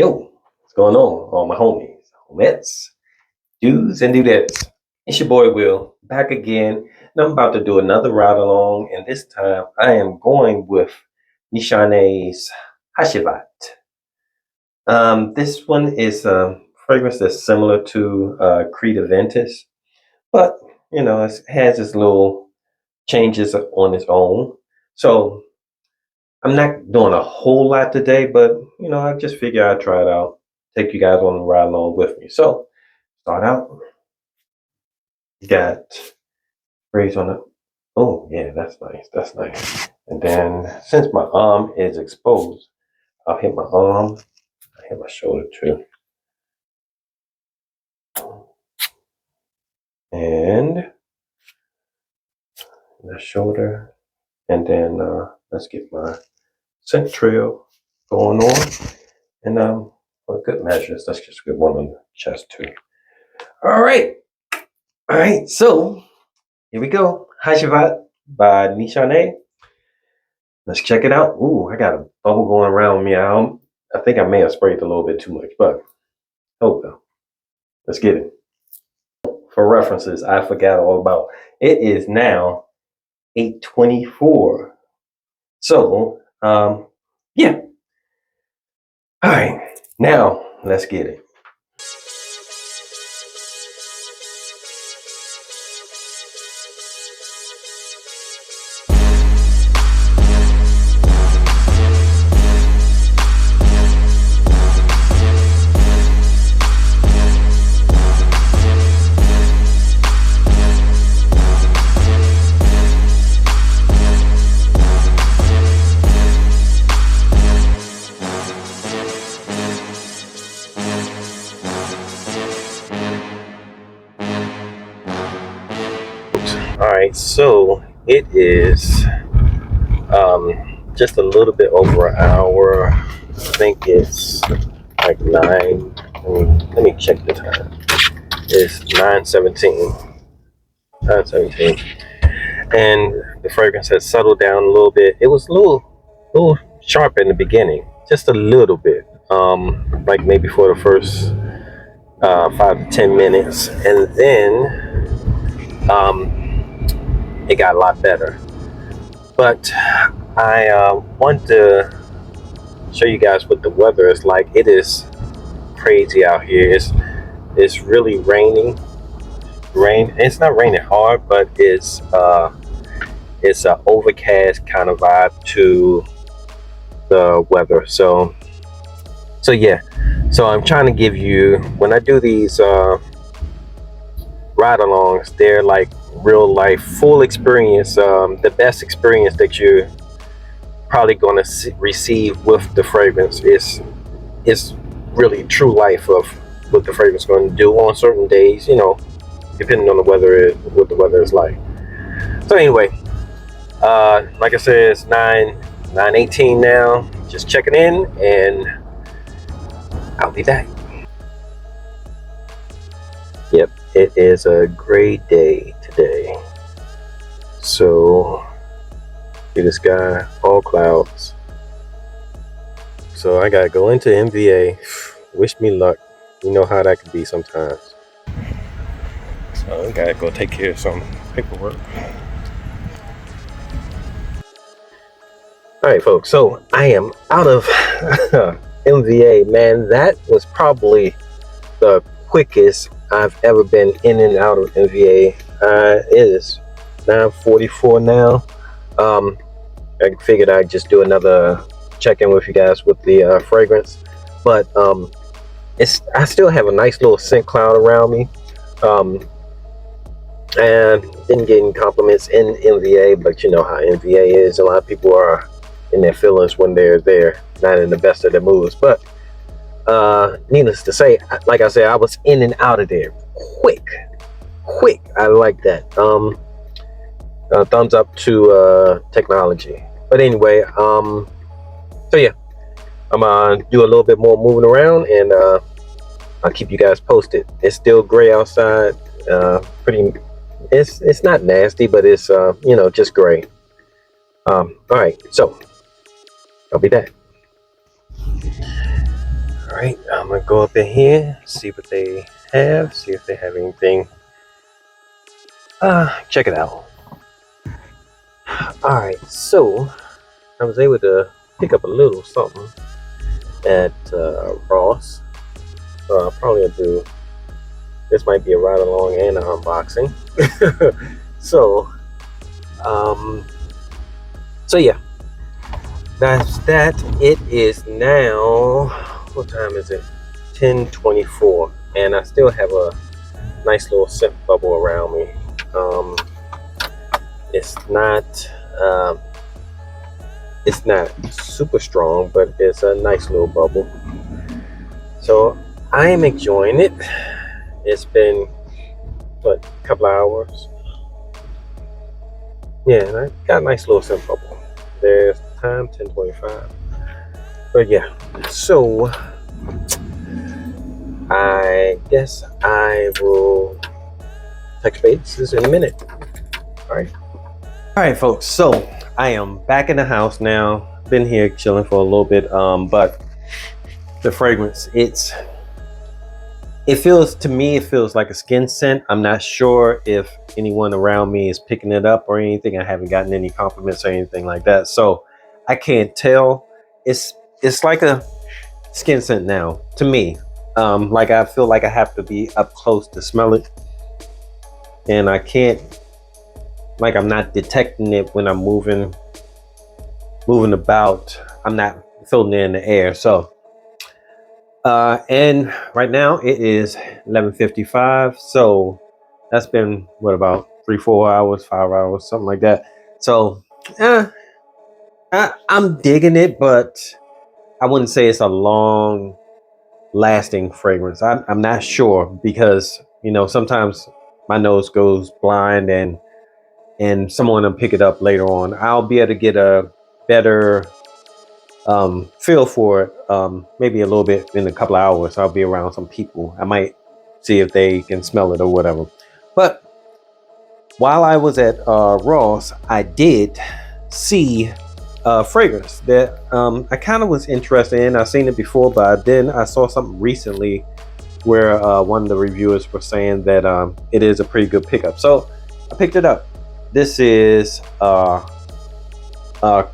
Yo, what's going on, all my homies, homettes, dudes, and dudettes? It's your boy Will, back again, and I'm about to do another ride along, and this time I am going with Nishane's Hacivat. This one is a fragrance that's similar to Creed Aventus, but it has its little changes on its own. So I'm not doing a whole lot today, but I just figure I'd try it out, take you guys on the ride along with me. So start out. You got sprays on it. Oh yeah, that's nice. That's nice. And then since my arm is exposed, I'll hit my arm. I hit my shoulder too. And the shoulder. And then let's get my scent trail going on. And for good measures, let's just get one on the chest too. All right. All right, so here we go. Hacivat by Nishane. Let's check it out. Ooh, I got a bubble going around me. I think I may have sprayed a little bit too much, but oh well. Let's get it. For references, I forgot all about. It is now 8:24. So, yeah. All right, now let's get it. All right, so it is just a little bit over an hour. I think it's like 9. Let me check the time. It's 9:17. 9:17, and the fragrance has settled down a little bit. It was a little sharp in the beginning, just a little bit. Like maybe for the first 5 to 10 minutes, and then it got a lot better. But I want to show you guys what the weather is like. It is crazy out here. It's really raining. It's not raining hard, but it's an overcast kind of vibe to the weather. So yeah. So I'm trying to give you, when I do these ride-alongs, they're like real life, full experience, the best experience that you're probably going to receive with the fragrance is really true life of what the fragrance is going to do on certain days, depending on what the weather is like. So anyway, like I said, it's 9:18 now. Just checking in, and I'll be back. Yep, it is a great day today. So, see the sky, all clouds. So I gotta go into MVA. Wish me luck. You know how that could be sometimes. So I gotta go take care of some paperwork. All right, folks. So I am out of MVA. Man, that was probably the quickest I've ever been in and out of MVA. It is 9:44 now. I figured I'd just do another check-in with you guys with the fragrance, but I still have a nice little scent cloud around me, and been getting compliments in MVA, but you know how MVA is. A lot of people are in their feelings when they're there, not in the best of their moods. But needless to say, like I said, I was in and out of there quick. I like that. Thumbs up to technology. But anyway, so yeah, I'm gonna do a little bit more moving around, and I'll keep you guys posted. It's still gray outside. It's not nasty, but it's just gray. All right, so I'll be back. All right, I'm gonna go up in here, see what they have, see if they have anything. Check it out. All right, so I was able to pick up a little something at Ross. So I'll probably do. This might be a ride along and an unboxing. so, um, so yeah, that's that. It is now. What time is it? 10:24, and I still have a nice little scent bubble around me. It's not. It's not super strong, but it's a nice little bubble. So I am enjoying it. It's been what, a couple of hours. Yeah, and I got a nice little scent bubble. There's time 10:25. But yeah, so I guess I will touch bases in a minute. All right, folks. So I am back in the house now. Been here chilling for a little bit. But the fragrance, it feels to me, it feels like a skin scent. I'm not sure if anyone around me is picking it up or anything. I haven't gotten any compliments or anything like that, so I can't tell. It's like a skin scent now to me. Like I feel like I have to be up close to smell it, and I can't. Like I'm not detecting it when I'm moving about. I'm not feeling it in the air. So. And right now it is 11:55, so that's been what, about 3-4 hours, 5 hours, something like that. So I'm digging it, but I wouldn't say it's a long lasting fragrance. I'm not sure, because sometimes my nose goes blind, and someone will pick it up later on. I'll be able to get a better feel for it maybe a little bit in a couple of hours. I'll be around some people. I might see if they can smell it or whatever. But while I was at Ross, I did see a fragrance that I kind of was interested in. I've seen it before, but then I saw something recently where one of the reviewers were saying that it is a pretty good pickup. So I picked it up. This is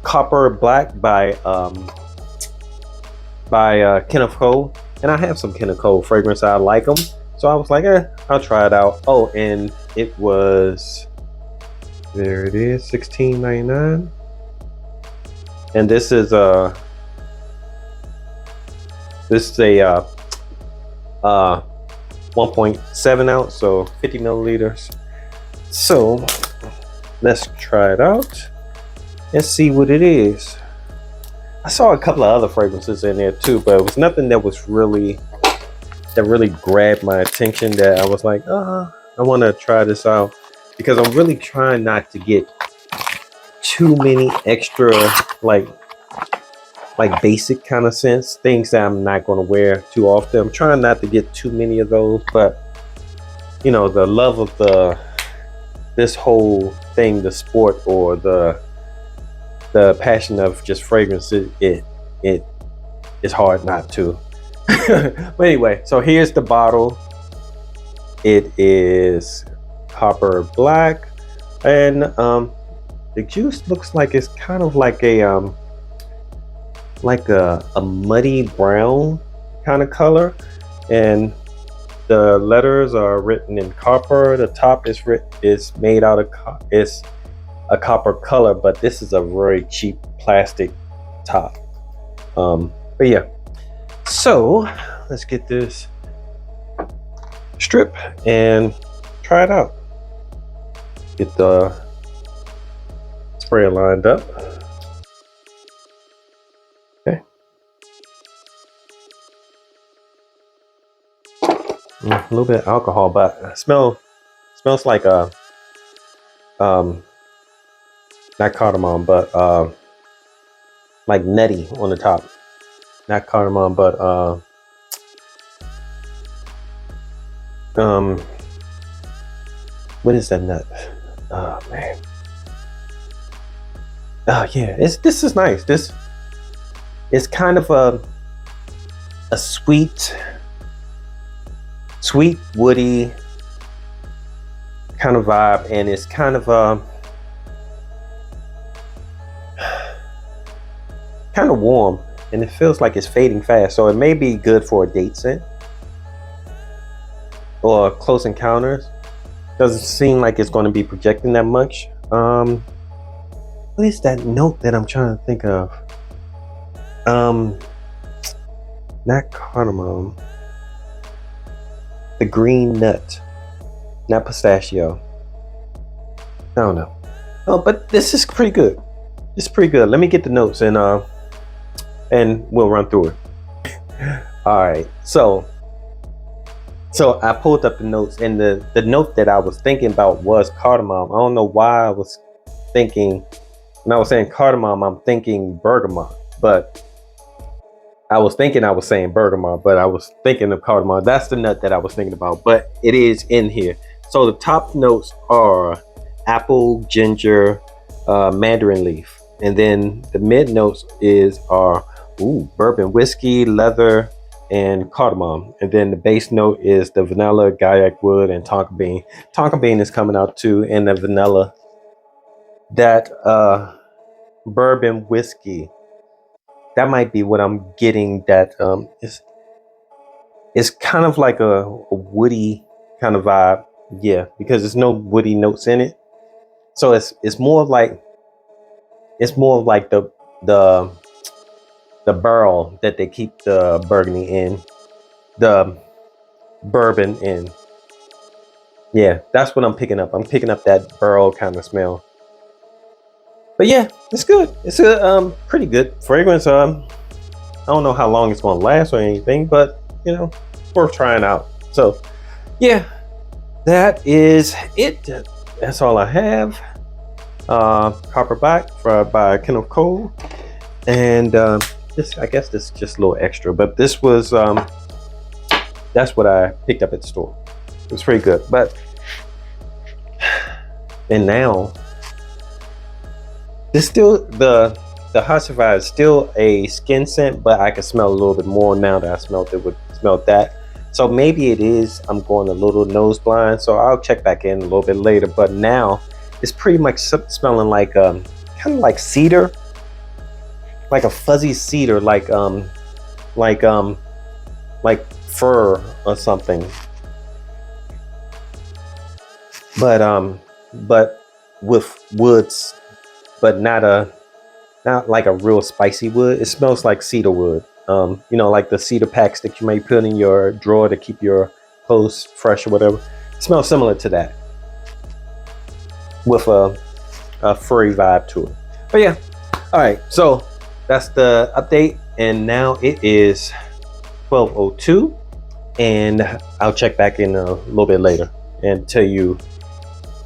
Copper Black by Kenneth Cole, and I have some Kenneth Cole fragrance. I like them, so I was like, I'll try it out. Oh, and it was, there it is, $16.99, and this is a 1.7 ounce, so 50 milliliters. So let's try it out and see what it is. I saw a couple of other fragrances in there too, but it was nothing that really grabbed my attention, that I was like, I want to try this out, because I'm really trying not to get too many extra like basic kind of scents, things that I'm not going to wear too often. I'm trying not to get too many of those, but the love of this whole thing, the sport, or the passion of just fragrance, it is hard not to. But anyway, so here's the bottle. It is Copper Black, and the juice looks like it's kind of like a muddy brown kind of color, and the letters are written in copper. The top is made out of it's a copper color, but this is a very cheap plastic top. But yeah, so let's get this strip and try it out. Get the sprayer lined up. Okay. A little bit of alcohol, but it smells like a not cardamom, but like nutty on the top. Not cardamom, but what is that nut? Oh man. Oh yeah, this is nice. This is kind of a sweet woody kind of vibe, and it's kind of warm, and it feels like it's fading fast, so it may be good for a date scent or close encounters. Doesn't seem like it's going to be projecting that much. What is that note that I'm trying to think of? Not cardamom. The green nut, not pistachio. I don't know. Oh, but this is pretty good. It's pretty good. Let me get the notes and we'll run through it. All right. So I pulled up the notes, and the note that I was thinking about was cardamom. I don't know why I was thinking, when I was saying cardamom, I'm thinking bergamot, but I was saying bergamot, but I was thinking of cardamom. That's the nut that I was thinking about, but it is in here. So the top notes are apple, ginger, mandarin leaf, and then the mid notes are bourbon whiskey, leather, and cardamom, and then the base note is the vanilla, gaiac wood, and tonka bean. Tonka bean is coming out too, and the vanilla. That bourbon whiskey, that might be what I'm getting. That it's kind of like a woody kind of vibe, yeah, because there's no woody notes in it. So it's more of like the barrel that they keep the burgundy in, the bourbon in. Yeah, that's what I'm picking up. I'm picking up that barrel kind of smell. But yeah, it's good. It's a pretty good fragrance. I don't know how long it's going to last or anything, but it's worth trying out. So yeah, that is it. That's all I have. Copper Black by Kenneth Cole, and this, I guess this is just a little extra, but this was that's what I picked up at the store. It was pretty good. And now it's still the Hacivat is still a skin scent, but I can smell a little bit more now that I smelled that. So maybe it is, I'm going a little nose blind, so I'll check back in a little bit later. But now it's pretty much smelling like kind of like cedar, like a fuzzy cedar, like fur or something. But with woods, but not like a real spicy wood. It smells like cedar wood. Like the cedar packs that you may put in your drawer to keep your clothes fresh or whatever. It smells similar to that, with a furry vibe to it. But yeah, all right. So that's the update, and now it is 12:02, and I'll check back in a little bit later and tell you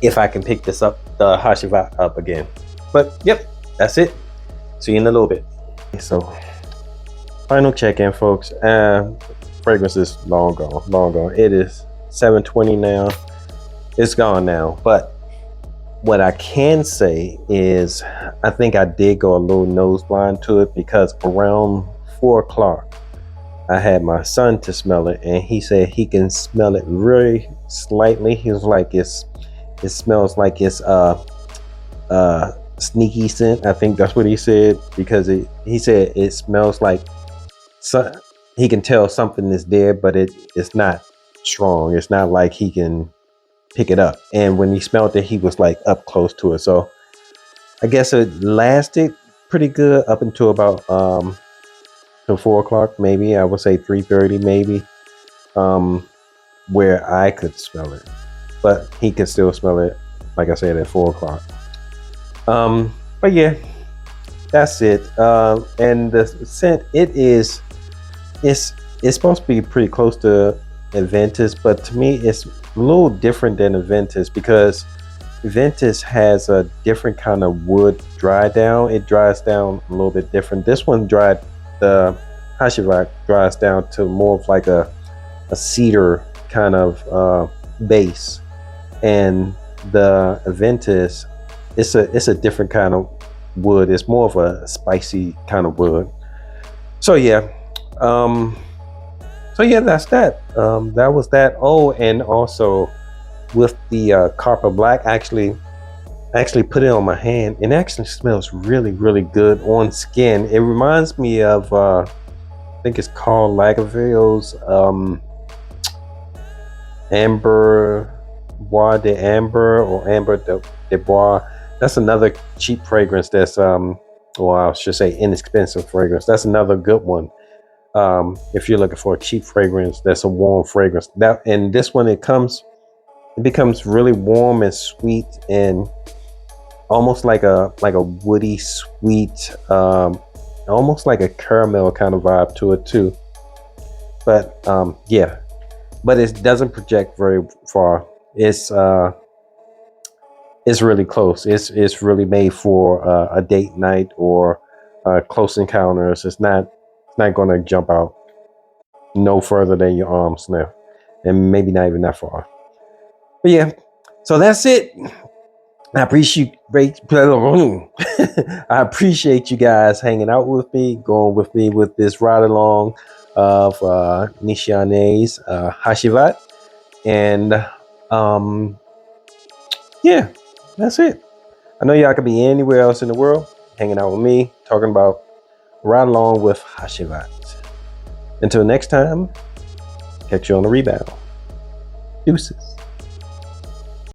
if I can pick the Hacivat up again. But yep, that's it. See you in a little bit. So final check-in, folks. Fragrance is long gone. It is 7:20 now. It's gone now. But what I can say is I think I did go a little nose blind to it, because around 4 o'clock I had my son to smell it, and he said he can smell it really slightly. He was like, it smells like it's sneaky scent. I think that's what he said, because he said it smells like he can tell something is there, but it's not strong. It's not like he can pick it up. And when he smelled it, he was like up close to it. So I guess it lasted pretty good up until about till 4 o'clock, maybe. I would say 3:30 maybe, where I could smell it, but he could still smell it, like I said, at 4 o'clock. But yeah, that's it. And the scent, it's supposed to be pretty close to Aventus, but to me it's a little different than Aventus, because Aventus has a different kind of wood dry down. It dries down a little bit different. This one the Hacivat dries down to more of like a cedar kind of base, and the Aventus, it's a different kind of wood. It's more of a spicy kind of wood. So yeah, So yeah, that's that. That was that. Oh, and also with the copper black, I actually put it on my hand, and it actually smells really, really good on skin. It reminds me of I think it's called Lagavulin's Amber Bois de Amber or Amber de Bois. That's another cheap fragrance that's or I should say inexpensive fragrance. That's another good one. If you're looking for a cheap fragrance, that's a warm fragrance. That and this one it becomes really warm and sweet and almost like a woody sweet, almost like a caramel kind of vibe to it too. But yeah, but it doesn't project very far. It's really close. It's really made for a date night or close encounters. It's not going to jump out no further than your arms now, and maybe not even that far. But yeah, so that's it. I appreciate I appreciate you guys hanging out with me, going with me with this ride along of Nishane's Hacivat, and um, yeah, that's it. I know y'all could be anywhere else in the world, hanging out with me, talking about ride along with Hacivat. Until next time, catch you on the rebound. Deuces.